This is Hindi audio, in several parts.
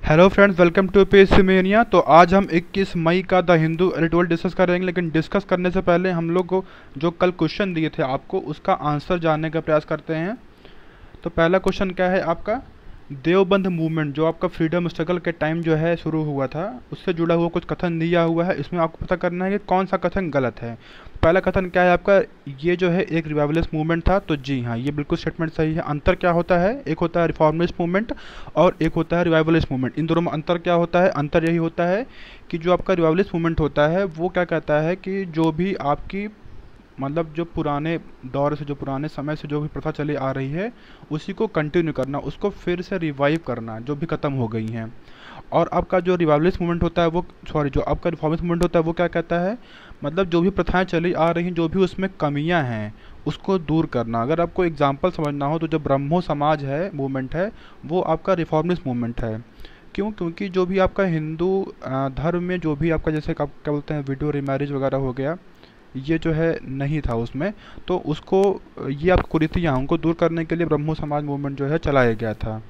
Hello friends, welcome to PSC mania. तो आज हम 21 मई का द हिंदू एडिटोरियल डिस्कस करेंगे, लेकिन डिस्कस करने से पहले हम लोग को जो कल क्वेश्चन दिए थे आपको उसका आंसर जानने का प्रयास करते हैं। तो पहला क्वेश्चन क्या है आपका, देवबंद मूवमेंट जो आपका फ्रीडम स्ट्रगल के टाइम जो है शुरू हुआ था, उससे जुड़ा हुआ कुछ कथन दिया हुआ है। इसमें आपको पता करना है कि कौन सा कथन गलत है। पहला कथन क्या है आपका, ये जो है एक रिवाइवलिस्ट मूवमेंट था। तो जी हाँ, ये बिल्कुल स्टेटमेंट सही है। अंतर क्या होता है, एक होता है रिफॉर्मिस्ट मूवमेंट और एक होता है रिवाइवलिस्ट मूवमेंट। इन दोनों में अंतर क्या होता है, अंतर यही होता है कि जो आपका रिवाइवलिस्ट मूवमेंट होता है वो क्या कहता है कि जो भी आपकी मतलब जो पुराने दौर से, जो पुराने समय से जो भी प्रथा चली आ रही है उसी को कंटिन्यू करना, उसको फिर से रिवाइव करना जो भी ख़त्म हो गई हैं। और आपका जो रिवाइवलिस्ट मूवमेंट होता है वो, सॉरी, जो आपका रिफॉर्मिस्ट मूवमेंट होता है वो क्या कहता है, मतलब जो भी प्रथाएं चली आ रही हैं, जो भी उसमें कमियां हैं उसको दूर करना। अगर आपको एग्जांपल समझना हो तो जो ब्रह्मो समाज है, मूवमेंट है, वो आपका रिफॉर्मिस्ट मूवमेंट है। क्यों? क्योंकि जो भी आपका हिंदू धर्म में जो भी आपका, जैसे क्या बोलते हैं, विडो रिमैरिज वगैरह हो गया, ये जो है नहीं था उसमें। तो उसको, ये आप कुरीतियाँ उनको दूर करने के लिए ब्रह्मो समाज मूवमेंट जो है चलाया गया था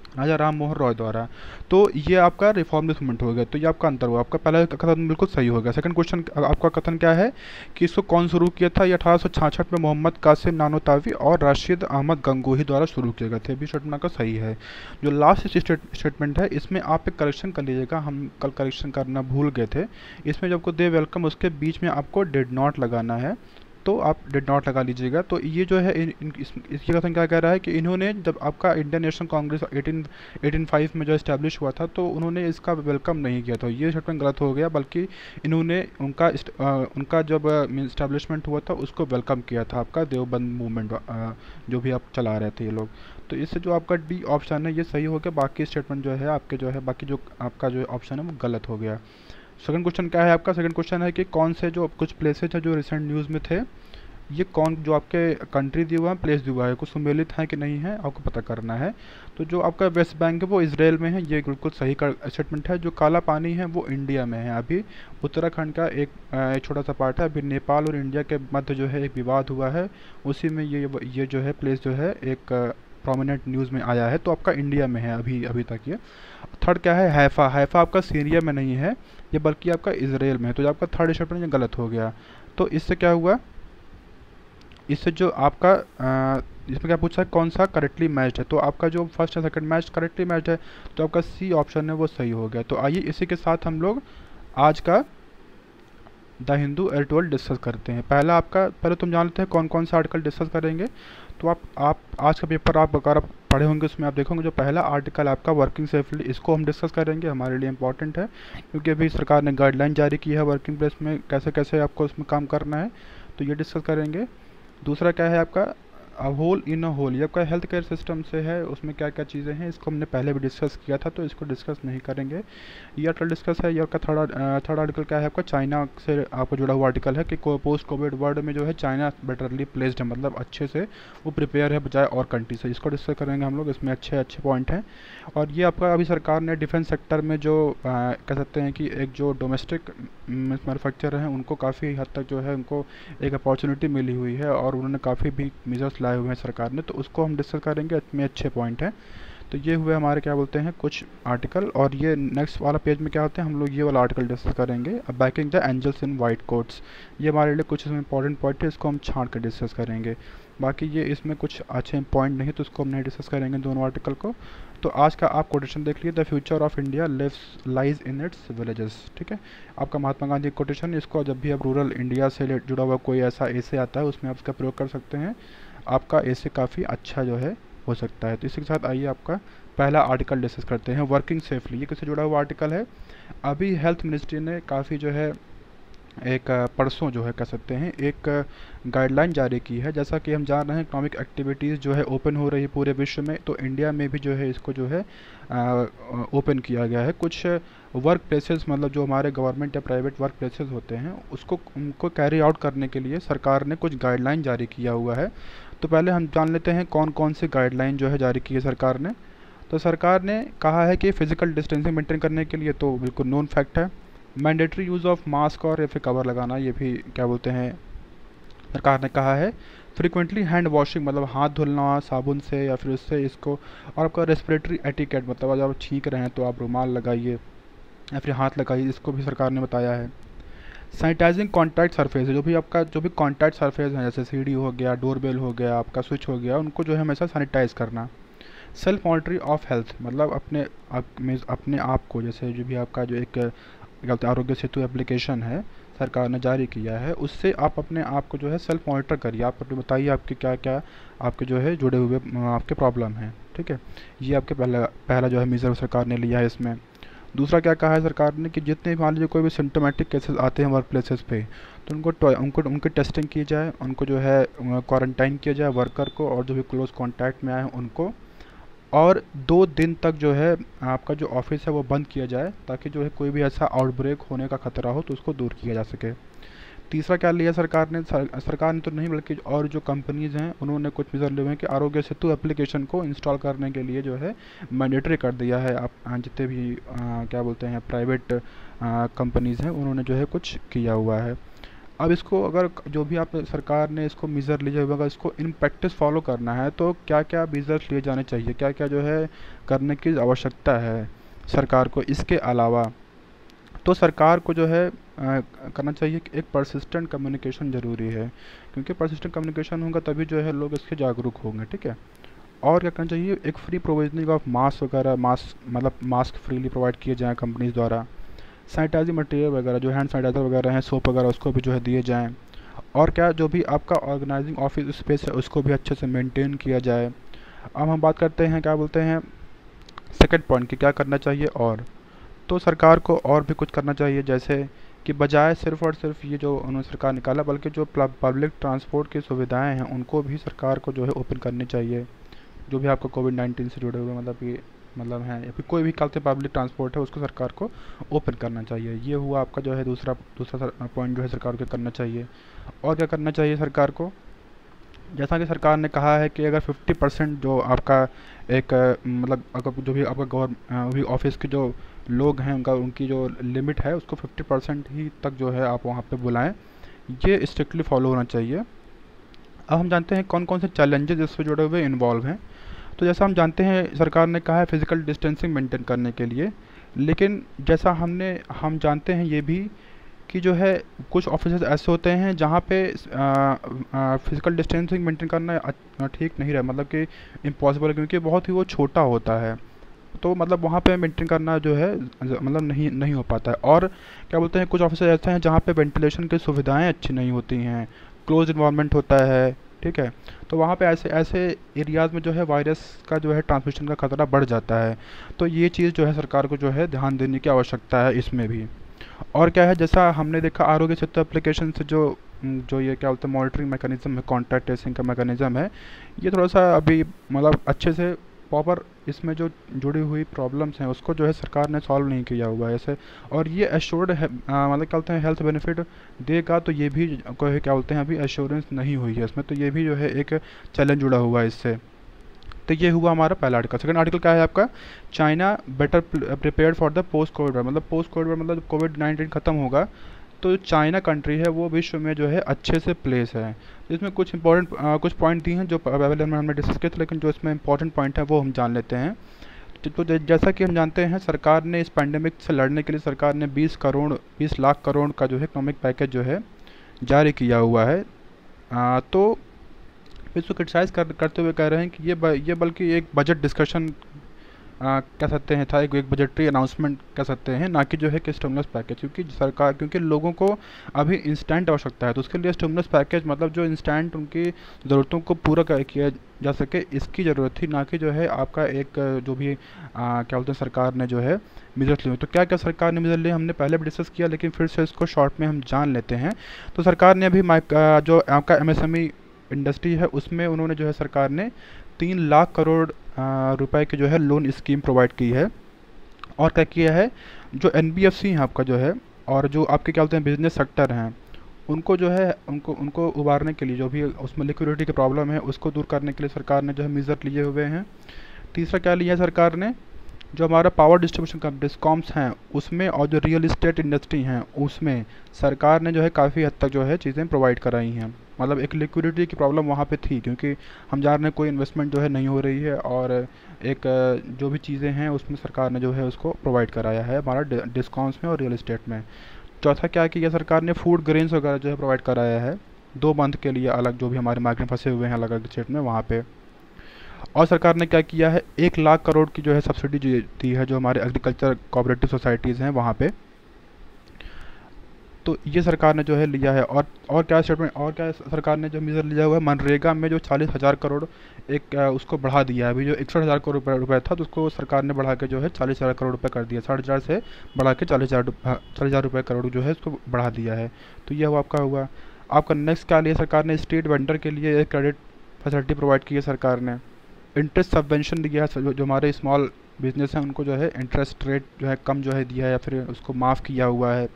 राजा राम मोहन रॉय द्वारा। तो ये आपका रिफॉर्मिस्ट मूवमेंट हो गया। तो ये आपका अंतर हुआ। आपका पहला कथन बिल्कुल सही हो गया। सेकंड क्वेश्चन आपका कथन क्या है कि इसको कौन शुरू किया था। ये 1866 में मोहम्मद कासिम नानोतावी और राशिद अहमद गंगोही द्वारा शुरू किए गए थे। भी स्टेटमेंट का सही है। जो लास्ट स्टेटमेंट है इसमें आप एक करेक्शन कर लीजिएगा, हम कल करेक्शन करना भूल गए थे। इसमें जब आपको दे वेलकम, उसके बीच में आपको डिड नॉट लगाना है, तो आप डिड नॉट लगा लीजिएगा। तो ये जो है इसकी कथन क्या कह रहा है कि इन्होंने, जब आपका इंडियन नेशनल कांग्रेस 1805 में जो इस्टेब्लिश हुआ था, तो उन्होंने इसका वेलकम नहीं किया था। ये स्टेटमेंट गलत हो गया, बल्कि इन्होंने उनका जब इस्टेब्लिशमेंट हुआ था उसको वेलकम किया था, आपका देवबंद मूवमेंट जो भी आप चला रहे थे ये लोग। तो इससे जो आपका डी ऑप्शन है ये सही हो गया। बाकी स्टेटमेंट जो है आपके, जो है बाकी जो आपका जो ऑप्शन है वो गलत हो गया। सेकंड क्वेश्चन क्या है आपका, सेकंड क्वेश्चन है कि कौन से जो कुछ प्लेसेज है जो रिसेंट न्यूज़ में थे, ये कौन, जो आपके कंट्री दिया हुआ है, प्लेस दिया हुआ है, कुछ सम्मिलित है कि नहीं है, आपको पता करना है। तो जो आपका वेस्ट बैंक है वो इसराइल में है, ये बिल्कुल सही का स्टेटमेंट है। जो काला पानी है वो इंडिया में है। अभी उत्तराखंड का एक छोटा सा पार्ट है। अभी नेपाल और इंडिया के मध्य जो है एक विवाद हुआ है, उसी में ये जो है प्लेस जो है एक प्रोमिनेंट न्यूज़ में आया है। तो आपका इंडिया में है अभी अभी तक ये। थर्ड क्या है, हैफ़ा। हैफ़ा आपका सीरिया में नहीं है, ये बल्कि आपका इसराइल में है। तो जो आपका थर्ड स्टेटमेंट ये गलत हो गया। तो इससे क्या हुआ, इससे जो आपका इसमें क्या पूछा है, कौन सा करेक्टली मैच्ड है। तो आपका जो फर्स्ट है सेकंड मैच करेक्टली मैच्ड है, तो आपका सी ऑप्शन है वो सही हो गया। तो आइए इसी के साथ हम लोग आज का द हिंदू एडिटोरियल डिस्कस करते हैं। पहला आपका, पहले तुम जान लेते हैं कौन कौन सा आर्टिकल डिस्कस करेंगे। तो आप आज का पेपर आप अगर आप पढ़े होंगे उसमें आप देखोगे जो पहला आर्टिकल आपका वर्किंग सेफली, इसको हम डिस्कस करेंगे। हमारे लिए इंपॉर्टेंट है क्योंकि अभी सरकार ने गाइडलाइन जारी की है वर्किंग प्लेस में कैसे कैसे आपको उसमें काम करना है, तो ये डिस्कस करेंगे। दूसरा क्या है आपका, a whole in a whole, ये आपका हेल्थ केयर सिस्टम से है, उसमें क्या क्या चीज़ें हैं इसको हमने पहले भी डिस्कस किया था, तो इसको डिस्कस नहीं करेंगे। ये आर्टिकल डिस्कस है। ये आपका थर्ड आर्टिकल क्या है आपका, चाइना से आपको जुड़ा हुआ आर्टिकल है कि पोस्ट कोविड वर्ल्ड में जो है चाइना बेटरली प्लेस्ड है, मतलब अच्छे से वो प्रिपेयर है बजाय और कंट्री से। इसको डिस्कस करेंगे हम लोग, इसमें अच्छे अच्छे पॉइंट हैं। और ये आपका अभी सरकार ने डिफेंस सेक्टर में जो कह सकते हैं कि एक जो डोमेस्टिक मैन्युफैक्चर हैं उनको काफ़ी हद तक जो है उनको एक अपॉर्चुनिटी मिली हुई है, और उन्होंने काफ़ी भी मेजर्स लाए हुए हैं सरकार ने, तो उसको हम डिस्कस करेंगे। इसमें अच्छे पॉइंट हैं। तो ये हुए हमारे क्या बोलते हैं कुछ आर्टिकल। और ये नेक्स्ट वाला पेज में क्या होते हैं, हम लोग ये वाला आर्टिकल डिस्कस करेंगे, backing the angels in white coats. ये हमारे लिए कुछ इसमें इंपॉर्टेंट पॉइंट है, इसको हम छांट कर डिस्कस करेंगे। बाकी ये इसमें कुछ अच्छे पॉइंट नहीं, तो इसको हम नहीं डिस्कस करेंगे दोनों आर्टिकल को। तो आज का आप कोटेशन देख लीजिए, the future of India lives lies in its villages. ठीक है, आपका महात्मा गांधी कोटेशन, इसको जब भी आप रूरल इंडिया से जुड़ा हुआ कोई ऐसा एसे आता है उसमें आप इसका प्रयोग कर सकते हैं। आपका एसे काफ़ी अच्छा जो है हो सकता है। तो इसी के साथ आइए आपका पहला आर्टिकल डिस्कस करते हैं, वर्किंग सेफली। ये किससे जुड़ा हुआ आर्टिकल है, अभी हेल्थ मिनिस्ट्री ने काफ़ी जो है एक परसों जो है कह सकते हैं एक गाइडलाइन जारी की है। जैसा कि हम जान रहे हैं इकोनॉमिक एक्टिविटीज़ जो है ओपन हो रही है पूरे विश्व में, तो इंडिया में भी जो है इसको जो है ओपन किया गया है। कुछ वर्क प्लेसेस, मतलब जो हमारे गवर्नमेंट या प्राइवेट वर्क प्लेसेस होते हैं उसको उनको कैरी आउट करने के लिए सरकार ने कुछ गाइडलाइन जारी किया हुआ है। तो पहले हम जान लेते हैं कौन कौन सी गाइडलाइन जो है जारी की है सरकार ने। तो सरकार ने कहा है कि फ़िज़िकल डिस्टेंसिंग मेंटेन करने के लिए, तो बिल्कुल नोन फैक्ट है। मैंडेटरी यूज़ ऑफ मास्क और या फिर कवर लगाना, ये भी क्या बोलते हैं सरकार ने कहा है फ्रिक्वेंटली हैंड वॉशिंग, मतलब हाथ धुलना साबुन से या फिर उससे इसको, और आपका रेस्पिरेटरी एटिकेट, मतलब अगर आप छींक रहे हैं तो आप रुमाल लगाइए या फिर हाथ लगाइए, इसको भी सरकार ने बताया है। सैनिटाइजिंग कॉन्टैक्ट सरफेस है, जो भी कॉन्टैक्ट सरफेस है जैसे सीढ़ी हो गया, डोरबेल हो गया, आपका स्विच हो गया, उनको जो है हमेशा सैनिटाइज करना। सेल्फ मॉनिटरिंग ऑफ हेल्थ, मतलब अपने आप को, जैसे जो भी आपका जो एक क्या बोलते हैं आरोग्य सेतु एप्लीकेशन है सरकार ने जारी किया है, उससे आप अपने आप को जो है सेल्फ मॉनिटर करिए। आप अपने बताइए आपके क्या क्या आपके जो है जुड़े हुए आपके प्रॉब्लम हैं, ठीक है। ये आपके पहला पहला जो है मेजर सरकार ने लिया है इसमें। दूसरा क्या कहा है सरकार ने कि जितने भी मान लीजिए कोई भी सिम्टोमेटिक केसेस आते हैं वर्क प्लेसेस पे, तो उनकी टेस्टिंग की जाए, उनको जो है क्वारंटाइन किया जाए वर्कर को, और जो भी क्लोज कांटेक्ट में आए हैं उनको, और 2 दिन तक जो है आपका जो ऑफिस है वो बंद किया जाए, ताकि जो है कोई भी ऐसा आउटब्रेक होने का खतरा हो तो उसको दूर किया जा सके। तीसरा क्या लिया सरकार ने, सरकार ने तो नहीं बल्कि और जो कंपनीज़ हैं उन्होंने कुछ मेजर लिए हुए हैं कि आरोग्य सेतु एप्लीकेशन को इंस्टॉल करने के लिए जो है मैंडेटरी कर दिया है। आप जितने भी क्या बोलते हैं प्राइवेट कंपनीज़ हैं उन्होंने जो है कुछ किया हुआ है। अब इसको अगर जो भी आप सरकार ने इसको मेज़र लिए हुए अगर इसको इन प्रैक्टिस फॉलो करना है तो क्या क्या मेज़र्स लिए जाने चाहिए, क्या क्या जो है करने की आवश्यकता है सरकार को। इसके अलावा तो सरकार को जो है करना चाहिए कि एक परसिस्टेंट कम्युनिकेशन ज़रूरी है, क्योंकि परसिस्टेंट कम्युनिकेशन होगा तभी जो है लोग इसके जागरूक होंगे, ठीक है। और क्या करना चाहिए, एक फ्री प्रोविजनिंग ऑफ मास्क वगैरह, मास्क फ्रीली प्रोवाइड किए जाएँ कंपनीज द्वारा। सैनिटाइजिंग मटेरियल वगैरह जो हैंड सैनिटाइज़र वगैरह हैं, सोप वगैरह, उसको भी जो है दिए जाएँ। और क्या जो भी आपका ऑर्गेनाइजिंग ऑफिस स्पेस है उसको भी अच्छे से मेंटेन किया जाए। अब हम बात करते हैं क्या बोलते हैं सेकंड पॉइंट कि क्या करना चाहिए। और तो सरकार को और भी कुछ करना चाहिए, जैसे कि बजाय सिर्फ और सिर्फ ये जो उन्होंने सरकार निकाला, बल्कि जो पब्लिक ट्रांसपोर्ट की सुविधाएं हैं उनको भी सरकार को जो है ओपन करनी चाहिए। जो भी आपका कोविड-19 से जुड़े हुए मतलब हैं या फिर कोई भी कहते पब्लिक ट्रांसपोर्ट है उसको सरकार को ओपन करना चाहिए। ये हुआ आपका जो है दूसरा दूसरा पॉइंट जो है सरकार को करना चाहिए। और क्या करना चाहिए सरकार को, जैसा कि सरकार ने कहा है कि अगर 50% जो आपका एक मतलब अगर जो भी आपका भी ऑफिस के जो लोग हैं उनकी जो लिमिट है उसको 50% ही तक जो है आप वहाँ पे बुलाएं, ये स्ट्रिक्टली फॉलो होना चाहिए। अब हम जानते हैं कौन कौन से चैलेंजेस इससे जुड़े हुए इन्वॉल्व हैं। तो जैसा हम जानते हैं सरकार ने कहा है फिजिकल डिस्टेंसिंग मेंटेन करने के लिए, लेकिन जैसा हम जानते हैं ये भी कि जो है कुछ ऑफिसेज ऐसे होते हैं जहाँ पे फिजिकल डिस्टेंसिंग मेंटेन करना ठीक नहीं रहा, मतलब कि इम्पॉसिबल है, क्योंकि बहुत ही वो छोटा होता है। तो मतलब वहाँ पे मेंटेन करना जो है मतलब नहीं नहीं हो पाता है। और क्या बोलते हैं कुछ ऑफिसेज ऐसे हैं जहाँ पे वेंटिलेशन की सुविधाएं अच्छी नहीं होती हैं, क्लोज इन्वायरमेंट होता है, ठीक है। तो वहाँ पे ऐसे ऐसे एरियाज़ में जो है वायरस का जो है ट्रांसमिशन का खतरा बढ़ जाता है। तो ये चीज़ जो है सरकार को जो है ध्यान देने की आवश्यकता है इसमें भी। और क्या है, जैसा हमने देखा आरोग्य सेतु एप्लीकेशन से जो ये क्या बोलते हैं मॉनिटरिंग मैकेनिज्म है, कॉन्टैक्ट ट्रेसिंग का मैकेनिज्म है, ये थोड़ा सा अभी मतलब अच्छे से प्रॉपर इसमें जो जुड़ी हुई प्रॉब्लम्स हैं उसको जो है सरकार ने सॉल्व नहीं किया हुआ है ऐसे। और ये एश्योर्ड है मतलब क्या बोलते हैं हेल्थ बेनिफिट देगा, तो ये भी कोई क्या बोलते हैं अभी एश्योरेंस नहीं हुई है इसमें, तो ये भी जो है एक चैलेंज जुड़ा हुआ है इससे। तो ये हुआ हमारा पहला आर्टिकल। सेकंड आर्टिकल क्या है आपका, China better prepared for the post Covid, मतलब पोस्ट कोविड मतलब कोविड-19 ख़त्म होगा तो चाइना कंट्री है वो विश्व में जो है अच्छे से प्लेस है। इसमें कुछ इंपॉर्टेंट कुछ पॉइंट दिए हैं जो पहले हमने डिस्कस किए थे, लेकिन जो इसमें इंपॉर्टेंट पॉइंट है वो हम जान लेते हैं। तो जैसा कि हम जानते हैं सरकार ने इस पैंडेमिक से लड़ने के लिए सरकार ने 20 लाख करोड़ का जो है इकोनॉमिक पैकेज जो है जारी किया हुआ है। तो इसको क्रिटिसाइज़ करते हुए कह रहे हैं कि ये बल्कि एक बजट डिस्कशन कह सकते हैं था, एक बजटरी अनाउंसमेंट कह सकते हैं, ना कि जो है कि स्टिमुलस पैकेज, क्योंकि लोगों को अभी इंस्टेंट आवश्यकता है, तो उसके लिए स्टिमुलस पैकेज मतलब जो इंस्टेंट उनकी ज़रूरतों को पूरा किया जा सके इसकी ज़रूरत थी, ना कि जो है आपका एक जो भी क्या बोलते हैं सरकार ने जो है मेजर्स लिए। तो क्या क्या सरकार ने मेजर लिए हमने पहले भी डिस्कस किया, लेकिन फिर से इसको शॉर्ट में हम जान लेते हैं। तो सरकार ने अभी जो आपका MSME इंडस्ट्री है उसमें उन्होंने जो है सरकार ने 3 लाख करोड़ रुपए की जो है लोन स्कीम प्रोवाइड की है। और क्या किया है, जो NBFC हैं आपका जो है और जो आपके क्या बोलते हैं बिजनेस सेक्टर हैं उनको जो है उनको उबारने के लिए, जो भी उसमें लिक्विडिटी की प्रॉब्लम है उसको दूर करने के लिए सरकार ने जो है मेजर लिए हुए हैं। तीसरा क्या लिया है सरकार ने जो हमारा पावर डिस्ट्रीब्यूशन का डिस्कॉम्स हैं उसमें, और जो रियल इस्टेट इंडस्ट्री हैं उसमें सरकार ने जो है काफ़ी हद तक जो है चीज़ें प्रोवाइड कराई हैं। मतलब एक लिक्विडिटी की प्रॉब्लम वहाँ पे थी, क्योंकि हम जान रहे हैं कोई इन्वेस्टमेंट जो है नहीं हो रही है, और एक जो भी चीज़ें हैं उसमें सरकार ने जो है उसको प्रोवाइड कराया है हमारा डिस्कॉम्स में और रियल इस्टेट में। चौथा क्या किया सरकार ने, फूड ग्रेन्स वगैरह जो है प्रोवाइड कराया है 2 मंथ के लिए अलग, जो भी हमारे मार्केट फंसे हुए हैं अलग अलग स्टेट में वहाँ पे। और सरकार ने क्या किया है, 1 लाख करोड़ की जो है सब्सिडी जो दी है जो हमारे एग्रीकल्चर कोऑपरेटिव सोसाइटीज़ हैं वहाँ पे। तो ये सरकार ने जो है लिया है। और क्या स्टेटमेंट, और क्या सरकार ने जो मेजर लिया हुआ है, मनरेगा में जो 40,000 करोड़ एक उसको बढ़ा दिया है। अभी जो 61,000 करोड़ रुपये था, तो उसको सरकार ने बढ़ा के जो है 40,000 करोड़ रुपये कर दिया, 60,000 से बढ़ा के 40,000 रुपये करोड़ जो है उसको बढ़ा दिया है। तो ये हुआ आपका। आपका नेक्स्ट क्या लिया सरकार ने, स्ट्रीट वेंडर के लिए एक क्रेडिट फैसिलिटी प्रोवाइड की है सरकार ने। इंटरेस्ट सबवेंशन दिया है, जो हमारे स्मॉल बिजनेस हैं उनको जो है इंटरेस्ट रेट जो है कम जो है दिया है, या फिर उसको माफ़ किया हुआ है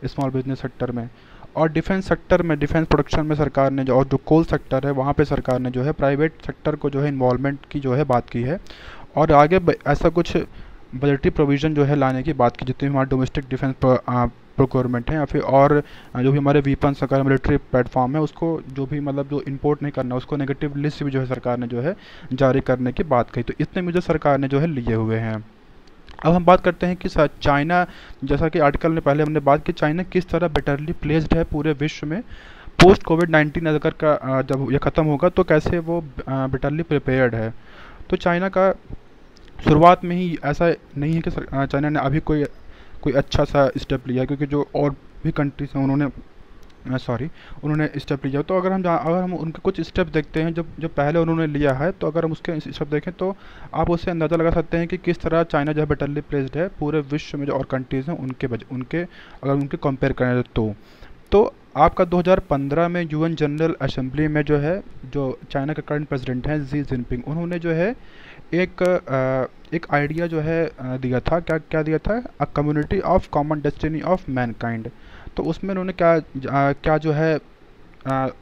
स्मॉल बिजनेस सेक्टर में। और डिफेंस सेक्टर में, डिफेंस प्रोडक्शन में सरकार ने जो, और जो कोल सेक्टर है वहाँ पे सरकार ने जो है प्राइवेट सेक्टर को जो है इन्वॉल्वमेंट की जो है बात की है। और आगे ऐसा कुछ बजटरी प्रोविज़न जो है लाने की बात की, जितने भी हमारे डोमेस्टिक डिफेंस प्रोक्योरमेंट हैं, या फिर और जो भी हमारे वीपन सरकार मिलिट्री प्लेटफॉर्म है उसको जो भी मतलब जो इंपोर्ट नहीं करना, उसको नेगेटिव लिस्ट भी जो है सरकार ने जो है जारी करने की बात कही। तो इतने मुझे सरकार ने जो है लिए हुए हैं। अब हम बात करते हैं कि चाइना, जैसा कि आर्टिकल में पहले हमने बात की, चाइना किस तरह बेटरली प्लेस्ड है पूरे विश्व में पोस्ट कोविड-19 अगर का जब ये ख़त्म होगा तो कैसे वो बेटरली प्रिपेयर्ड है। तो चाइना का शुरुआत में ही ऐसा नहीं है कि चाइना ने अभी कोई कोई अच्छा सा स्टेप लिया, क्योंकि जो और भी कंट्रीज हैं उन्होंने स्टेप लिया। तो अगर हम उनके कुछ स्टेप देखते हैं जो पहले उन्होंने लिया है, तो अगर हम उसके स्टेप देखें तो आप उससे अंदाज़ा लगा सकते हैं कि किस तरह चाइना जो है बेटरली प्लेस्ड है पूरे विश्व में जो और कंट्रीज़ हैं उनके अगर उनके कंपेयर करें तो आपका 2015 में यूएन जनरल असेंबली में जो है, जो चाइना के करंट प्रेसिडेंट हैं शी जिनपिंग, उन्होंने जो है एक आइडिया जो है दिया था। क्या क्या दिया था, a community of common destiny of Mankind. तो उसमें उन्होंने क्या जो है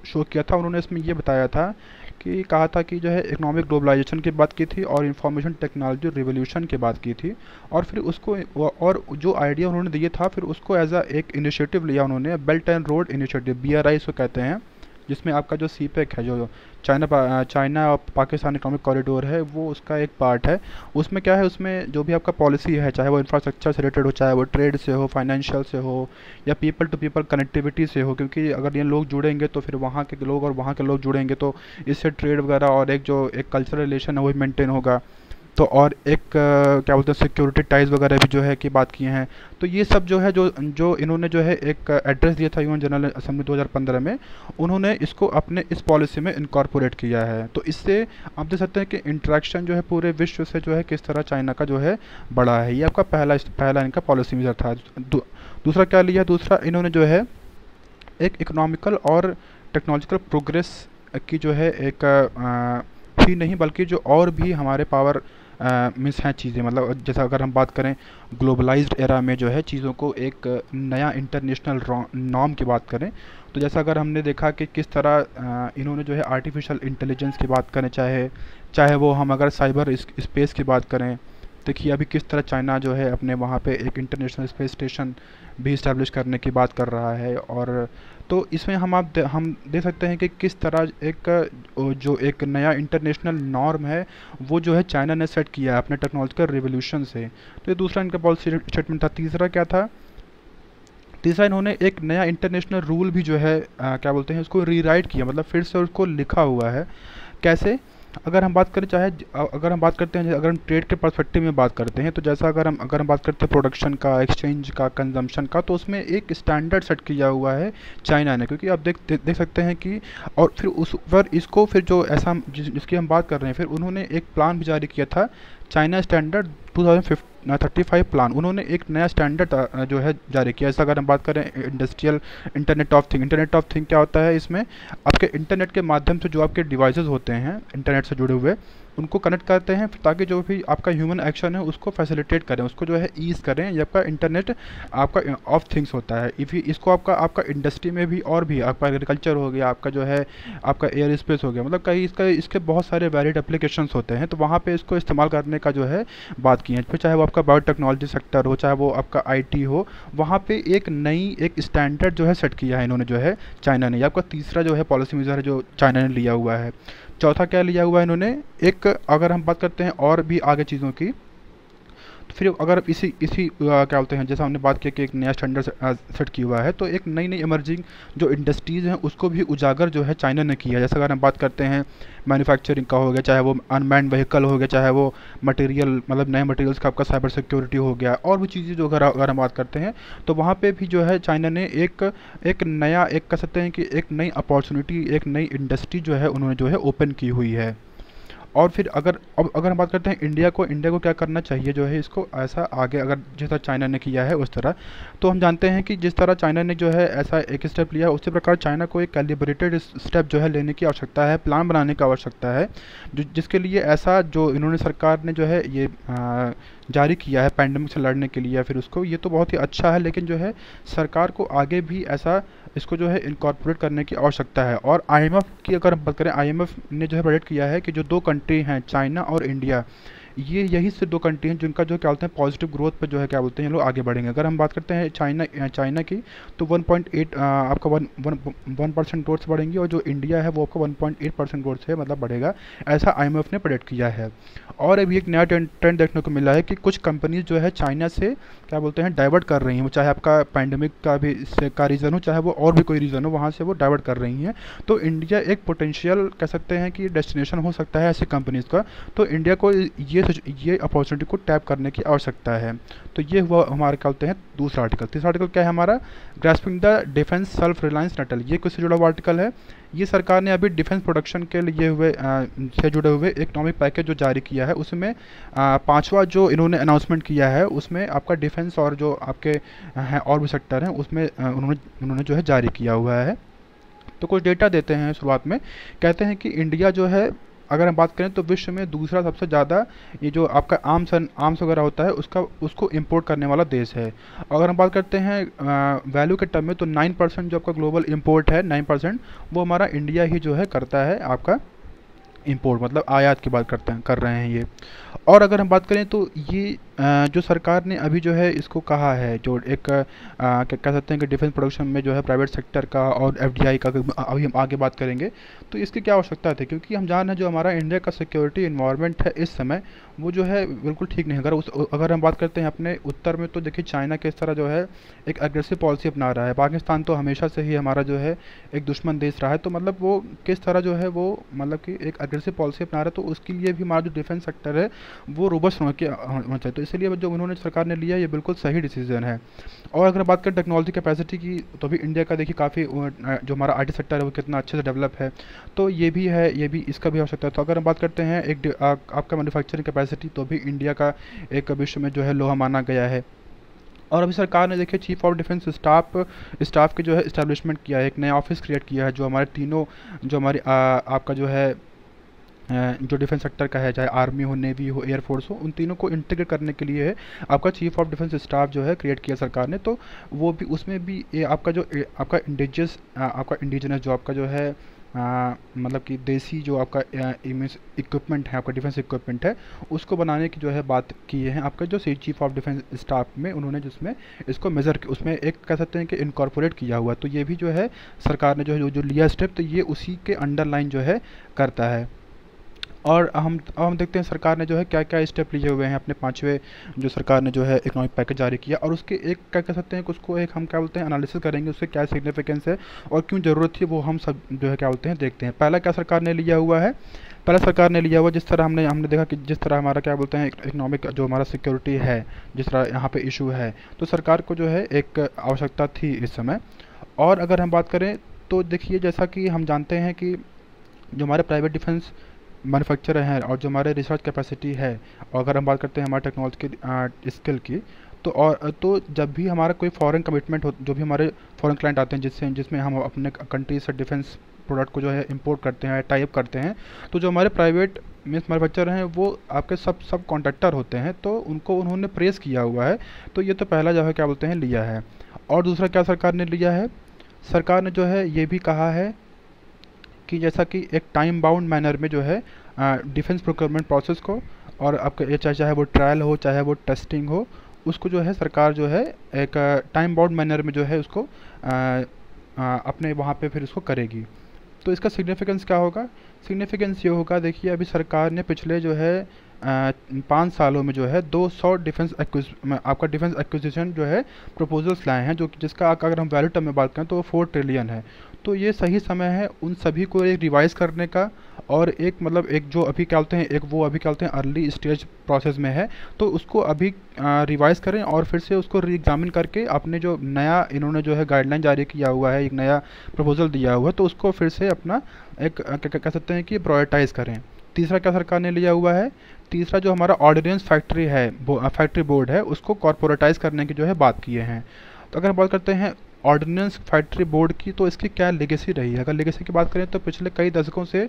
शो किया था, उन्होंने इसमें ये बताया था कि कहा था कि जो है इकोनॉमिक ग्लोबलाइजेशन की बात की थी और इंफॉर्मेशन टेक्नोलॉजी रिवोल्यूशन की बात की थी। और फिर उसको और जो आइडिया उन्होंने दिया था फिर उसको एज अ एक इनिशिएटिव लिया उन्होंने, belt and road initiative, BRI इसको कहते हैं, जिसमें आपका जो CPEC है, जो चाइना और पाकिस्तान इकोनॉमिक कॉरिडोर है, वो उसका एक पार्ट है। उसमें क्या है, उसमें जो भी आपका पॉलिसी है, चाहे वो इंफ्रास्ट्रक्चर से रिलेटेड हो, चाहे वो ट्रेड से हो, फाइनेंशियल से हो, या पीपल टू पीपल कनेक्टिविटी से हो, क्योंकि अगर ये लोग जुड़ेंगे तो फिर वहाँ के लोग और वहाँ के लोग जुड़ेंगे तो इससे ट्रेड वगैरह और एक कल्चरल रिलेशन है वो भी मेंटेन होगा। तो और क्या बोलते हैं, सिक्योरिटी टाइज वगैरह भी जो है की बात किए हैं। तो ये सब जो है जो इन्होंने जो है एक एड्रेस दिया था यूएन जनरल असेंबली 2015 में, उन्होंने इसको अपने इस पॉलिसी में इनकॉर्पोरेट किया है। तो इससे आप देख सकते हैं कि इंटरेक्शन जो है पूरे विश्व से जो है किस तरह चाइना का जो है बड़ा है। ये आपका पहला इनका पॉलिसी मेजर था। दूसरा क्या लिया, दूसरा इन्होंने जो है एक इकोनॉमिकल और टेक्नोलॉजिकल प्रोग्रेस की जो है एक ही नहीं, बल्कि जो और भी हमारे पावर मीन्स हैं चीज़ें, मतलब जैसा अगर हम बात करें ग्लोबलाइज्ड एरा में जो है चीज़ों को एक नया इंटरनेशनल नॉर्म की बात करें, तो जैसा अगर हमने देखा कि किस तरह इन्होंने जो है आर्टिफिशियल इंटेलिजेंस की बात करें, चाहे वो हम अगर साइबर स्पेस की बात करें, देखिए अभी किस तरह चाइना जो है अपने वहाँ पे एक इंटरनेशनल स्पेस स्टेशन भी इस्टेब्लिश करने की बात कर रहा है। और तो इसमें हम देख सकते हैं कि किस तरह जो एक नया इंटरनेशनल नॉर्म है वो जो है चाइना ने सेट किया है अपने टेक्नोलॉजिकल रिवोल्यूशन से। तो ये दूसरा इनका पॉलिसी स्टेटमेंट था। तीसरा क्या था, तीसरा इन्होंने एक नया इंटरनेशनल रूल भी जो है क्या बोलते हैं उसको रीराइट किया, मतलब फिर से उसको लिखा हुआ है। कैसे, अगर हम बात करें अगर हम बात करते हैं, अगर हम ट्रेड के पर्सपेक्टिव में बात करते हैं, तो जैसा अगर हम बात करते हैं प्रोडक्शन का, एक्सचेंज का, कंजम्पशन का, तो उसमें एक स्टैंडर्ड सेट किया हुआ है चाइना ने, क्योंकि आप देख सकते हैं कि और फिर उस पर इसको फिर जो ऐसा जिसकी हम बात कर रहे हैं, फिर उन्होंने एक प्लान भी जारी किया था, चाइना स्टैंडर्ड 2035 प्लान। उन्होंने एक नया स्टैंडर्ड जो है जारी किया। ऐसा अगर हम बात करें इंडस्ट्रियल इंटरनेट ऑफ थिंग क्या होता है, इसमें आपके इंटरनेट के माध्यम से जो आपके डिवाइसेस होते हैं इंटरनेट से जुड़े हुए, उनको कनेक्ट करते हैं ताकि जो भी आपका ह्यूमन एक्शन है उसको फैसिलिटेट करें, उसको जो है ईज़ करें। ये आपका इंटरनेट आपका ऑफ थिंग्स होता है। इफ़ इसको आपका आपका इंडस्ट्री में भी और भी आपका एग्रीकल्चर हो गया, आपका जो है आपका एयर स्पेस हो गया, मतलब कई इसके बहुत सारे वैलिड एप्लीकेशंस होते हैं, तो वहाँ पे इसको इस्तेमाल करने का जो है बात की है। फिर चाहे वो आपका बायोटेक्नोलॉजी सेक्टर हो, चाहे वो आपका आईटी हो, वहाँ पे एक नई एक स्टैंडर्ड जो है सेट किया है इन्होंने, जो है चाइना ने। ये आपका तीसरा जो है पॉलिसी मेजर है जो चाइना ने लिया हुआ है। चौथा क्या लिया हुआ है इन्होंने, एक अगर हम बात करते हैं और भी आगे चीज़ों की, तो फिर अगर इसी इसी क्या बोलते हैं, जैसा हमने बात किया कि एक नया स्टैंडर्ड सेट किया हुआ है, तो एक नई नई इमर्जिंग जो इंडस्ट्रीज़ हैं उसको भी उजागर जो है चाइना ने किया है। जैसे अगर हम बात करते हैं मैन्युफैक्चरिंग का हो गया, चाहे वो अनमैन्ड व्हीकल हो गया, चाहे वो मटेरियल मतलब नए मटेरियल्स का आपका साइबर सिक्योरिटी हो गया, और भी चीज़ें जो अगर हम बात करते हैं, तो वहाँ पे भी जो है चाइना ने एक नया एक कह सकते हैं कि एक नई अपॉर्चुनिटी, एक नई इंडस्ट्री जो है उन्होंने जो है ओपन की हुई है। और फिर अगर हम बात करते हैं इंडिया को क्या करना चाहिए जो है इसको ऐसा आगे, अगर जिस तरह चाइना ने किया है उस तरह, तो हम जानते हैं कि जिस तरह चाइना ने जो है ऐसा एक स्टेप लिया, उसी प्रकार चाइना को एक कैलिब्रेटेड स्टेप जो है लेने की आवश्यकता है, प्लान बनाने की आवश्यकता है, जिसके लिए ऐसा जो इन्होंने सरकार ने जो है ये जारी किया है पैंडमिक से लड़ने के लिए, या फिर उसको, ये तो बहुत ही अच्छा है, लेकिन जो है सरकार को आगे भी ऐसा इसको जो है इनकॉर्पोरेट करने की आवश्यकता है। और आईएमएफ की अगर हम बात करें, आईएमएफ ने जो है प्रेडिक्ट किया है कि जो दो कंट्री हैं चाइना और इंडिया, ये यही से दो कंट्री हैं जिनका जो क्या बोलते हैं पॉजिटिव ग्रोथ पे जो है क्या बोलते हैं ये लोग आगे बढ़ेंगे। अगर हम बात करते हैं चाइना की, तो 1.8 आपका 1% ग्रोथ से बढ़ेंगी, और जो इंडिया है वो आपका 1.8% ग्रोथ से मतलब बढ़ेगा, ऐसा आईएमएफ ने प्रेडिक्ट किया है। और अभी एक नया ट्रेंड देखने को मिला है कि कुछ कंपनीज जो है चाइना से क्या बोलते हैं डाइवर्ट कर रही हैं, वो चाहे आपका पैंडमिक का भी का रीज़न हो, चाहे वो और भी कोई रीज़न हो, वहाँ से वो डाइवर्ट कर रही हैं। तो इंडिया एक पोटेंशियल कह सकते हैं कि डेस्टिनेशन हो सकता है ऐसी कंपनीज़ का, तो इंडिया को ये अपॉर्चुनिटी को टैप करने की आवश्यकता है। तो ये हुआ हमारे क्या बोलते हैं दूसरा आर्टिकल। तीसरा आर्टिकल क्या है हमारा, grasping the defence self reliance nettle. ये किससे जुड़ा हुआ आर्टिकल है, ये सरकार ने अभी डिफेंस प्रोडक्शन के लिए हुए से जुड़े हुए इकोनॉमिक पैकेज जो जारी किया है, उसमें पांचवा जो इन्होंने अनाउंसमेंट किया है, उसमें आपका डिफेंस और जो आपके हैं और भी सेक्टर हैं उसमें उन्होंने जो है जारी किया हुआ है। तो कुछ डेटा देते हैं शुरुआत में, कहते हैं कि इंडिया जो है अगर हम बात करें तो विश्व में दूसरा सबसे ज़्यादा ये जो आपका आर्म्स वगैरह होता है उसको इंपोर्ट करने वाला देश है। अगर हम बात करते हैं वैल्यू के टर्म में, तो 9% जो आपका ग्लोबल इंपोर्ट है, 9% वो हमारा इंडिया ही जो है करता है आपका इंपोर्ट, मतलब आयात की बात कर रहे हैं ये। और अगर हम बात करें तो ये जो सरकार ने अभी जो है इसको कहा है, जो एक क्या कह सकते हैं कि डिफेंस प्रोडक्शन में जो है प्राइवेट सेक्टर का और एफडीआई का अभी हम आगे बात करेंगे, तो इसकी क्या आवश्यकता थी, क्योंकि हम जान रहे हैं जो हमारा इंडिया का सिक्योरिटी इन्वायरमेंट है इस समय वो जो है बिल्कुल ठीक नहीं है। अगर हम बात करते हैं अपने उत्तर में, तो देखिए चाइना किस तरह जो है एक एग्रेसिव पॉलिसी अपना रहा है, पाकिस्तान तो हमेशा से ही हमारा जो है एक दुश्मन देश रहा है, तो मतलब वो किस तरह जो है वो मतलब कि एक एग्रेसिव पॉलिसी अपना रहा है, तो उसके लिए भी हमारा जो डिफेंस सेक्टर है वो रोबस्ट होना चाहिए। तो इसलिए जो उन्होंने सरकार ने लिया ये बिल्कुल सही डिसीजन है। और अगर बात करें टेक्नोलॉजी कैपेसिटी की, तो अभी इंडिया का देखिए काफ़ी जो हमारा आईटी सेक्टर है वो कितना अच्छे से डेवलप है, तो ये भी है, ये भी इसका भी आवश्यकता है। तो अगर हम बात करते हैं एक आपका मैन्युफैक्चरिंग कैपेसिटी, तो भी इंडिया का एक विश्व में जो है लोहा माना गया है। और अभी सरकार ने देखिए चीफ ऑफ डिफेंस स्टाफ की जो है इस्टेब्लिशमेंट किया है, एक नया ऑफिस क्रिएट किया है, जो हमारे तीनों जो हमारी आपका जो है जो डिफेंस सेक्टर का है, चाहे आर्मी हो, नेवी हो, एयरफोर्स हो, उन तीनों को इंटीग्रेट करने के लिए है आपका चीफ ऑफ डिफेंस स्टाफ जो है क्रिएट किया सरकार ने। तो वो भी उसमें भी ये आपका जो आपका इंडिजिनस जो आपका जो है मतलब कि देसी जो आपका इक्विपमेंट है, आपका डिफेंस इक्विपमेंट है, उसको बनाने की जो है बात की है आपका जो चीफ ऑफ डिफेंस स्टाफ में उन्होंने, जिसमें इसको मेज़र उसमें एक कह सकते हैं कि इनकॉर्पोरेट किया हुआ। तो ये भी जो है सरकार ने जो लिया स्टेप, तो ये उसी के अंडरलाइन जो है करता है। और हम देखते हैं सरकार ने जो है क्या क्या स्टेप लिए हुए हैं अपने पाँचवें जो सरकार ने जो है इकोनॉमिक पैकेज जारी किया, और उसके एक क्या कह सकते हैं कि उसको एक हम क्या बोलते हैं एनालिसिस करेंगे, उसके क्या सिग्निफिकेंस है और क्यों ज़रूरत थी, वो हम सब जो है क्या बोलते हैं देखते हैं। पहला क्या सरकार ने लिया हुआ है, पहला सरकार ने लिया हुआ जिस तरह हमने देखा कि जिस तरह हमारा क्या बोलते हैं इकोनॉमिक जो हमारा सिक्योरिटी है, जिस तरह यहाँ पे इशू है, तो सरकार को जो है एक आवश्यकता थी इस समय। और अगर हम बात करें तो देखिए जैसा कि हम जानते हैं कि जो हमारे प्राइवेट डिफेंस मैन्युफैक्चरर हैं और जो हमारे रिसर्च कैपेसिटी है, और अगर हम बात करते हैं हमारे टेक्नोलॉजी की स्किल की, तो जब भी हमारा कोई फॉरेन कमिटमेंट हो, जो भी हमारे फॉरेन क्लाइंट आते हैं जिसमें हम अपने कंट्री से डिफेंस प्रोडक्ट को जो है इंपोर्ट करते हैं, टाइप करते हैं, तो जो हमारे प्राइवेट मीन्स मैन्युफैक्चरर हैं वो आपके सब कॉन्ट्रैक्टर होते हैं, तो उनको उन्होंने प्रेस किया हुआ है। तो ये तो पहला जो है क्या बोलते हैं लिया है। और दूसरा क्या सरकार ने लिया है, सरकार ने जो है ये भी कहा है कि जैसा कि एक टाइम बाउंड मैनर में जो है डिफेंस प्रोक्योरमेंट प्रोसेस को, और आपका ये चाहे वो ट्रायल हो चाहे वो टेस्टिंग हो, उसको जो है सरकार जो है एक टाइम बाउंड मैनर में जो है उसको अपने वहाँ पे फिर उसको करेगी। तो इसका सिग्निफिकेंस क्या होगा, सिग्निफिकेंस ये होगा, देखिए अभी सरकार ने पिछले जो है 5 सालों में जो है 200 आपका डिफेंस एक्विजिशन जो है प्रपोजल्स लाए हैं, जो जिसका अगर हम वैल्यू टर्म में बात करें तो वो 4 ट्रिलियन है। तो ये सही समय है उन सभी को एक रिवाइज़ करने का, और एक मतलब एक जो अभी क्या बोलते हैं, एक वो अभी क्या बोलते हैं अर्ली स्टेज प्रोसेस में है, तो उसको अभी रिवाइज़ करें और फिर से उसको री एग्जामिन करके अपने जो नया इन्होंने जो है गाइडलाइन जारी किया हुआ है, एक नया प्रपोजल दिया हुआ है, तो उसको फिर से अपना एक कह सकते हैं कि प्रायोरिटाइज़ करें। तीसरा क्या सरकार ने लिया हुआ है, तीसरा जो हमारा ऑर्डिनेंस फैक्ट्री है, फैक्ट्री बोर्ड है, उसको कॉर्पोरेटाइज़ करने की जो है बात किए हैं। तो अगर हम बात करते हैं ऑर्डिनेंस फैक्ट्री बोर्ड की, तो इसकी क्या लेगेसी रही है, अगर लेगेसी की बात करें तो पिछले कई दशकों से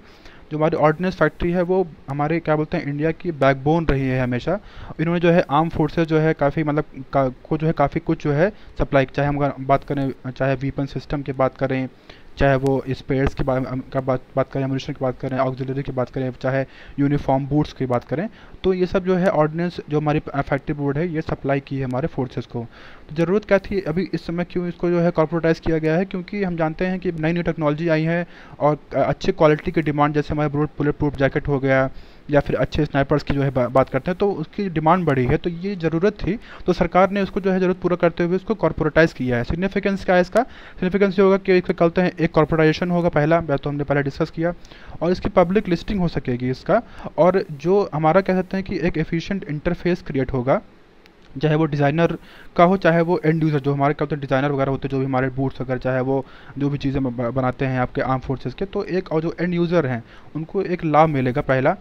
जो हमारी ऑर्डिनेंस फैक्ट्री है वो हमारे क्या बोलते हैं इंडिया की बैकबोन रही है हमेशा। इन्होंने जो है आर्म फोर्सेस जो है काफ़ी मतलब को जो है काफ़ी कुछ जो है सप्लाई, चाहे हम अगर बात करें चाहे वीपन सिस्टम की बात करें, चाहे वो स्पेयर्स की बात करें, एमुनिशन की बात करें, ऑक्सिलरी की बात करें, चाहे यूनिफॉर्म बूट्स की बात करें, तो ये सब जो है ऑर्डिनेंस जो हमारी फैक्ट्री बोर्ड है ये सप्लाई की है हमारे फोर्सेस को। तो ज़रूरत क्या थी अभी इस समय, क्यों इसको जो है कॉर्पोरेटाइज़ किया गया है, क्योंकि हम जानते हैं कि नई नई टेक्नोलॉजी आई है और अच्छे क्वालिटी की डिमांड, जैसे हमारे बुलेट प्रूफ जैकेट हो गया या फिर अच्छे स्नाइपर्स की जो है बात करते हैं, तो उसकी डिमांड बढ़ी है, तो ये ज़रूरत थी, तो सरकार ने उसको जो है ज़रूरत पूरा करते हुए उसको कॉर्पोरेटाइज़ किया है। सिग्निफिकेंस क्या है इसका, सिग्निफिकेंस ये होगा कि इसका कहते हैं एक कॉर्पोरेटाइजेशन होगा पहला, तो हमने पहले डिस्कस किया, और इसकी पब्लिक लिस्टिंग हो सकेगी इसका, और जो हमारा कह सकते हैं कि एक एफिशिएंट इंटरफेस क्रिएट होगा, चाहे वो डिज़ाइनर का हो चाहे वो एंड यूज़र, जो हमारे क्या होते हैं डिज़ाइनर वगैरह होते हैं, जो भी हमारे बूट्स वगैरह, चाहे वो जो भी चीज़ें बनाते हैं आपके आर्म फोर्सेस के, तो एक और जो एंड यूज़र हैं उनको एक लाभ मिलेगा पहला।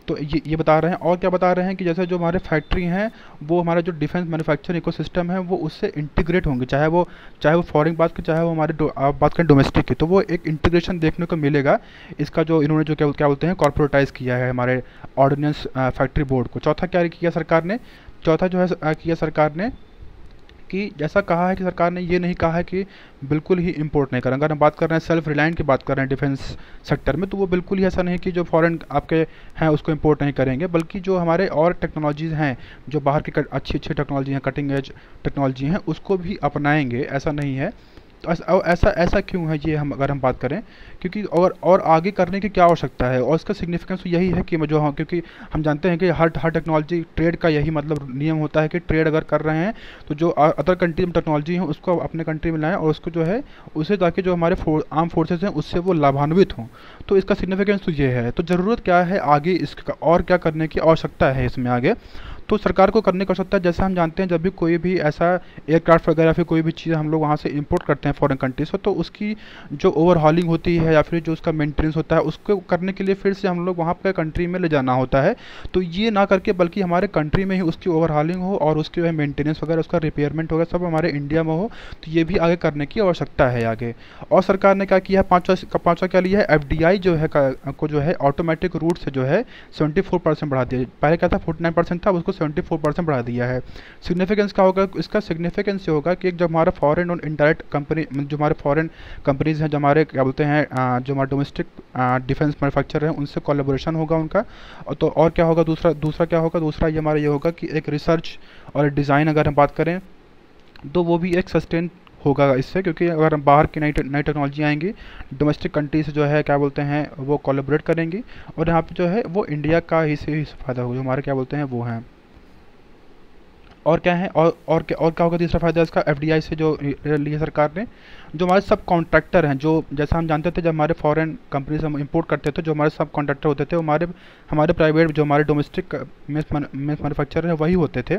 तो ये बता रहे हैं, और क्या बता रहे हैं कि जैसे जो हमारे फैक्ट्री हैं वो हमारा जो डिफेंस मैन्युफैक्चरिंग इकोसिस्टम है वो उससे इंटीग्रेट होंगे, चाहे वो फॉरेन बात की, चाहे वो हमारे आप बात करें डोमेस्टिक की, तो वो एक इंटीग्रेशन देखने को मिलेगा इसका, जो इन्होंने जो क्या बोलते हैं कॉर्पोरेटाइज़ किया है हमारे ऑर्डिनेंस फैक्ट्री बोर्ड को। चौथा क्या किया सरकार ने, चौथा जो है किया सरकार ने कि जैसा कहा है कि सरकार ने ये नहीं कहा है कि बिल्कुल ही इंपोर्ट नहीं करें। अगर हम बात कर रहे हैं सेल्फ रिलायंट की बात कर रहे हैं डिफेंस सेक्टर में, तो वो बिल्कुल ही ऐसा नहीं कि जो फॉरेन आपके हैं उसको इंपोर्ट नहीं करेंगे, बल्कि जो हमारे और टेक्नोलॉजीज़ हैं, जो बाहर की अच्छी अच्छी टेक्नोलॉजी हैं, कटिंग एज टेक्नोलॉजी हैं, उसको भी अपनाएंगे, ऐसा नहीं है। तो ऐसा क्यों है ये, हम अगर हम बात करें, क्योंकि और आगे करने की क्या आवश्यकता है, और इसका सिग्निफिकेंस यही है कि जो हम, क्योंकि हम जानते हैं कि हर टेक्नोलॉजी ट्रेड का यही मतलब नियम होता है कि ट्रेड अगर कर रहे हैं तो जो अदर कंट्री में टेक्नोलॉजी है उसको अपने कंट्री में लाएं, और उसको जो है उससे ताकि जो हमारे आर्म फोर्सेज हैं उससे वो लाभान्वित हों। तो इसका सिग्निफिकेंस तो ये है। तो ज़रूरत क्या है आगे, इसका और क्या करने की आवश्यकता है इसमें आगे, तो सरकार को करने की आवश्यकता है। जैसे हम जानते हैं जब भी कोई भी ऐसा एयरक्राफ्ट वगैरह फिर कोई भी चीज़ हम लोग वहाँ से इंपोर्ट करते हैं फॉरेन कंट्री से, तो उसकी जो ओवरहॉलिंग होती है या फिर जो उसका मेंटेनेंस होता है उसको करने के लिए फिर से हम लोग वहाँ पर कंट्री में ले जाना होता है। तो ये ना करके बल्कि हमारे कंट्री में ही उसकी ओवरहॉलिंग हो और उसकी जो है मेंटेनेंस वगैरह उसका रिपेयरमेंट वगैरह सब हमारे इंडिया में हो, तो ये भी आगे करने की आवश्यकता है आगे। और सरकार ने क्या किया है, पाँचवा क्या लिया है, एफडीआई जो है को जो है ऑटोमेटिक रूट से जो है 74% बढ़ा दिया। पहले क्या था 49% था, उसको 74% बढ़ा दिया है। सिग्निफिकेंस क्या होगा इसका, सिग्निफिकेंस ये होगा कि जब हमारा फॉरेन और इनडायरेक्ट कंपनी, जो हमारे फॉरेन कंपनीज हैं, जो हमारे क्या बोलते हैं जो हमारे डोमेस्टिक डिफेंस मैन्युफैक्चरर हैं, उनसे कोलैबोरेशन होगा उनका। तो और क्या होगा, दूसरा क्या होगा, दूसरा ये हमारा ये होगा कि एक रिसर्च और डिज़ाइन अगर हम बात करें तो वो भी एक सस्टेन होगा इससे, क्योंकि अगर हम बाहर की नई टेक्नोलॉजी आएंगी डोमेस्टिक कंट्री से जो है क्या बोलते हैं वो कोलैबोरेट करेंगी, और यहाँ पे जो है वो इंडिया का ही से फ़ायदा होगा, जो हमारे क्या बोलते हैं वो हैं। और क्या है, और क्या होगा तीसरा फ़ायदा इसका, एफडीआई से जो लिया सरकार ने, जो हमारे सब कॉन्ट्रैक्टर हैं, जो जैसा हम जानते थे जब हमारे फॉरेन कंपनी से हम इंपोर्ट करते थे, जो हमारे सब कॉन्ट्रैक्टर होते थे हमारे प्राइवेट जो हमारे डोमेस्टिक मैन्युफैक्चरर हैं वही होते थे।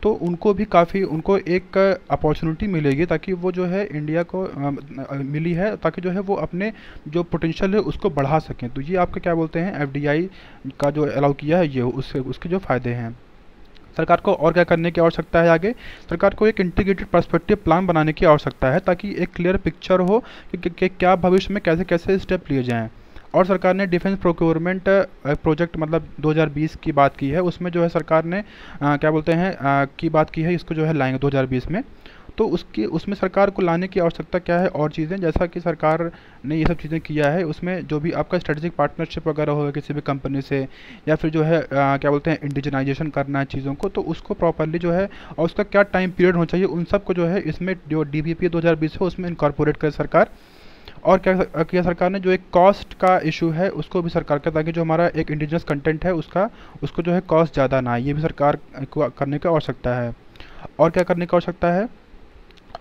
तो उनको भी काफ़ी उनको एक अपॉर्चुनिटी मिलेगी, ताकि वो जो है इंडिया को मिली है, ताकि जो है वो अपने जो पोटेंशियल है उसको बढ़ा सकें। तो ये आपके क्या बोलते हैं एफडीआई का जो अलाउ किया है ये उसके जो फ़ायदे हैं। सरकार को और क्या करने की आवश्यकता है आगे? सरकार को एक इंटीग्रेटेड पर्सपेक्टिव प्लान बनाने की आवश्यकता है, ताकि एक क्लियर पिक्चर हो कि क्या भविष्य में कैसे कैसे स्टेप लिए जाएं। और सरकार ने डिफेंस प्रोक्योरमेंट प्रोजेक्ट मतलब 2020 की बात की है, उसमें जो है सरकार ने क्या बोलते हैं की बात की है, इसको जो है लाएंगे 2020 में। तो उसमें सरकार को लाने की आवश्यकता क्या है और चीज़ें, जैसा कि सरकार ने ये सब चीज़ें किया है, उसमें जो भी आपका स्ट्रेटेजिक पार्टनरशिप वगैरह होगा किसी भी कंपनी से, या फिर जो है क्या बोलते हैं इंडिजनाइजेशन करना है चीज़ों को, तो उसको प्रॉपरली जो है और उसका क्या टाइम पीरियड होना चाहिए, उन सब को जो है इसमें जो DBP 2020 है उसमें इनकॉर्पोरेट करे सरकार। और क्या किया सरकार ने, जो एक कॉस्ट का इशू है उसको भी सरकार का, ताकि जो हमारा एक इंडिजिनस कंटेंट है उसको जो है कॉस्ट ज़्यादा ना आए, ये भी सरकार को करने की आवश्यकता है। और क्या करने की आवश्यकता है?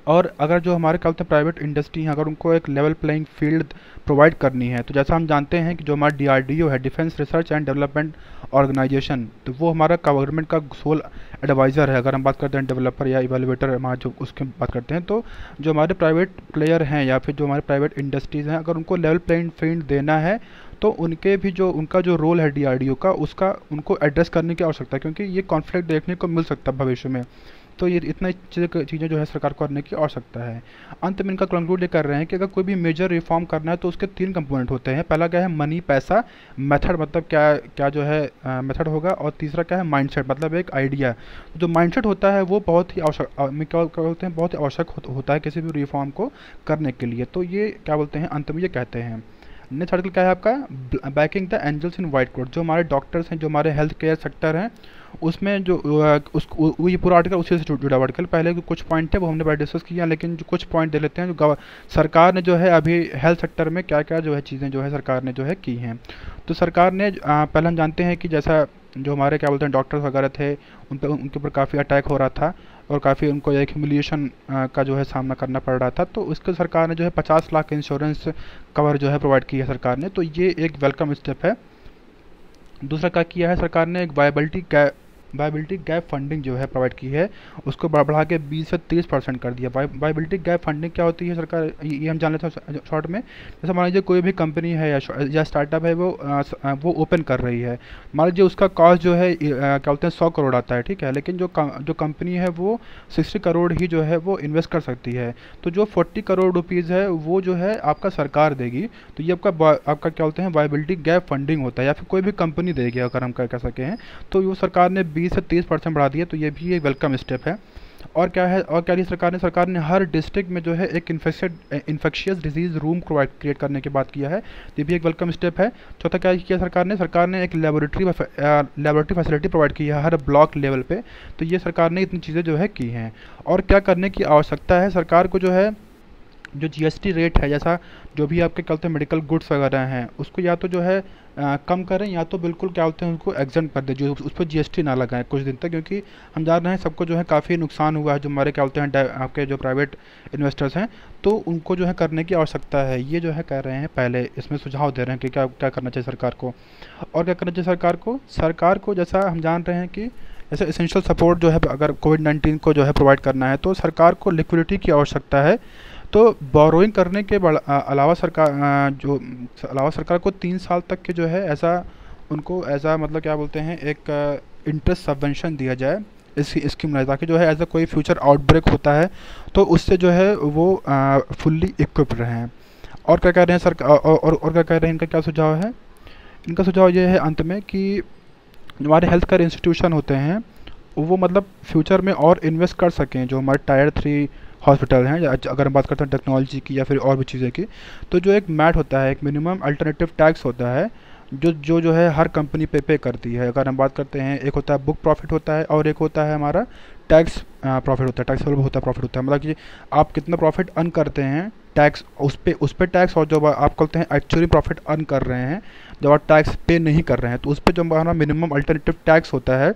और अगर जो हमारे क्या बोलते हैं प्राइवेट इंडस्ट्री हैं, अगर उनको एक लेवल प्लेइंग फील्ड प्रोवाइड करनी है, तो जैसा हम जानते हैं कि जो हमारा DRDO है, defence research and development organisation, तो वो हमारा गवर्नमेंट का सोल एडवाइज़र है। अगर हम बात करते हैं डेवलपर या इवेलुएटर हमारा जो उसकी बात करते हैं, तो जो हमारे प्राइवेट प्लेयर हैं या फिर जो हमारे प्राइवेट इंडस्ट्रीज़ हैं, अगर उनको लेवल प्लेइंग फील्ड देना है तो उनका जो रोल है DRDO का, उसका उनको एड्रेस करने की आवश्यकता है, क्योंकि ये कॉन्फ्लिक्ट देखने को मिल सकता है भविष्य में। तो ये इतना चीज़ें जो है सरकार को करने की आवश्यकता है। अंत में इनका कंक्लूड ये कर रहे हैं कि अगर कोई भी मेजर रिफॉर्म करना है तो उसके 3 कंपोनेंट होते हैं। पहला क्या है? मनी, पैसा, मेथड, मतलब क्या क्या जो है मेथड होगा। और तीसरा क्या है? माइंडसेट, मतलब एक आइडिया। जो माइंडसेट होता है वो बहुत ही आवश्यक क्या बोलते हैं, बहुत ही आवश्यक होता है किसी भी रिफॉर्म को करने के लिए। तो ये क्या बोलते हैं अंत में ये कहते हैं। नेक्स्ट आर्टिकल क्या है आपका? Backing the angels in white coat. जो हमारे डॉक्टर्स हैं, जो हमारे हेल्थ केयर सेक्टर हैं, उसमें जो वो ये पूरा आर्टिकल उसी से जुड़ा हुआ आर्टिकल। पहले कुछ पॉइंट है वो हमने डिस्कस किया, लेकिन जो कुछ पॉइंट दे लेते हैं जो सरकार ने जो है अभी हेल्थ सेक्टर में क्या क्या जो है चीज़ें जो है सरकार ने जो है की हैं। तो सरकार ने पहले हम जानते हैं कि जैसा जो हमारे क्या बोलते हैं डॉक्टर्स वगैरह थे, उनके ऊपर काफ़ी अटैक हो रहा था और काफ़ी उनको एक ह्यूमिलिएशन का जो है सामना करना पड़ रहा था। तो उसके सरकार ने जो है 50 लाख इंश्योरेंस कवर जो है प्रोवाइड किया सरकार ने। तो ये एक वेलकम स्टेप है। दूसरा क्या किया है सरकार ने? एक वायबिलिटी गैप फंडिंग जो है प्रोवाइड की है, उसको बढ़ा के 20 से 30% कर दिया। वायबिलिटी गैप फंडिंग क्या होती है सरकार, ये हम जान लेते हैं शॉर्ट में। जैसे मान लीजिए कोई भी कंपनी है या स्टार्टअप है, वो ओपन कर रही है। मान लीजिए उसका कॉस्ट जो है क्या बोलते हैं 100 करोड़ आता है, ठीक है, लेकिन जो कंपनी है वो 60 करोड़ ही जो है वो इन्वेस्ट कर सकती है। तो जो 40 करोड़ रुपीज़ है वो जो है आपका सरकार देगी। तो ये आपका क्या बोलते हैं वायबिलिटी गैप फंडिंग होता है, या फिर कोई भी कंपनी देगी अगर हम कह सके हैं। तो वो सरकार ने 20 से 30% बढ़ा दिया। तो ये भी एक वेलकम स्टेप है। और क्या है, और क्या सरकार ने हर डिस्ट्रिक्ट में जो है एक इन्फेक्शियस डिजीज़ रूम क्रिएट करने की बात किया है। ये भी एक वेलकम स्टेप है। चौथा क्या किया सरकार ने एक लेबोरेटरी फैसिलिटी प्रोवाइड की है हर ब्लॉक लेवल पे। तो ये सरकार ने इतनी चीज़ें जो है की हैं। और क्या करने की आवश्यकता है सरकार को? जो है जो GST रेट है, जैसा जो भी आपके क्या बोलते हैं मेडिकल गुड्स वगैरह हैं, उसको या तो जो है कम करें, या तो बिल्कुल क्या बोलते हैं उसको एग्जेंट कर दें, जो उस पर GST ना लगाएं कुछ दिन तक। क्योंकि हम जान रहे हैं सबको जो है काफ़ी नुकसान हुआ है, जो हमारे क्या बोलते हैं आपके जो प्राइवेट इन्वेस्टर्स हैं, तो उनको जो है करने की आवश्यकता है। ये जो है कह रहे हैं, पहले इसमें सुझाव दे रहे हैं कि क्या क्या करना चाहिए सरकार को। और क्या करना चाहिए सरकार को जैसा हम जान रहे हैं कि जैसे एसेंशियल सपोर्ट जो है, अगर कोविड-19 को जो है प्रोवाइड करना है, तो सरकार को लिक्विडिटी की आवश्यकता है। तो बोरोइंग करने के अलावा सरकार को 3 साल तक के जो है उनको ऐसा मतलब क्या बोलते हैं एक इंटरेस्ट सबवेंशन दिया जाए इस स्कीम में, ताकि जो है ऐसा कोई फ्यूचर आउटब्रेक होता है तो उससे जो है वो फुल्ली इक्विप्ड रहें। और क्या कह रहे हैं सरकार, और क्या कह रहे हैं, इनका क्या सुझाव है? इनका सुझाव ये है अंत में कि हमारे हेल्थ केयर इंस्टीट्यूशन होते हैं वो मतलब फ्यूचर में और इन्वेस्ट कर सकें। जो हमारे टायर 3 हॉस्पिटल हैं, अगर हम बात करते हैं टेक्नोलॉजी की या फिर और भी चीज़ें की, तो जो एक मैट होता है, एक मिनिमम अल्टरनेटिव टैक्स होता है जो है हर कंपनी पे करती है। अगर हम बात करते हैं, एक होता है बुक प्रॉफिट होता है और एक होता है हमारा टैक्स प्रॉफिट होता है, टैक्सेबल होता है प्रॉफिट होता है। मतलब कि आप कितना प्रॉफिट अर्न करते हैं टैक्स उस पे टैक्स, और जब आप कहते हैं एक्चुअली प्रॉफिट अर्न कर रहे हैं, जब आप टैक्स पे नहीं कर रहे हैं, तो उस पर जो हमारा मिनिमम अल्टरनेटिव टैक्स होता है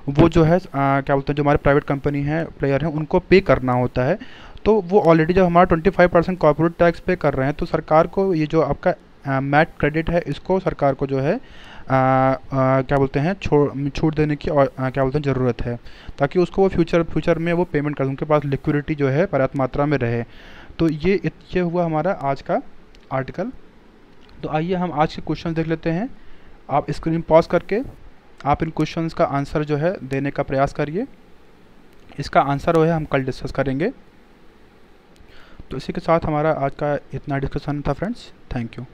वो जो है क्या बोलते हैं जो हमारे प्राइवेट कंपनी है प्लेयर हैं उनको पे करना होता है। तो वो ऑलरेडी जब हमारा 25% कॉर्पोरेट टैक्स पे कर रहे हैं, तो सरकार को ये जो आपका मैट क्रेडिट है, इसको सरकार को जो है क्या बोलते हैं छूट देने की और क्या बोलते हैं ज़रूरत है, ताकि उसको वो फ्यूचर में वो पेमेंट कर, उनके पास लिक्विडिटी जो है पर्याप्त मात्रा में रहे। तो ये हुआ हमारा आज का आर्टिकल। तो आइए हम आज के क्वेश्चन देख लेते हैं। आप स्क्रीन पॉज करके आप इन क्वेश्चंस का आंसर जो है देने का प्रयास करिए। इसका आंसर जो है हम कल डिस्कस करेंगे। तो इसी के साथ हमारा आज का इतना डिस्कशन था फ्रेंड्स। Thank you.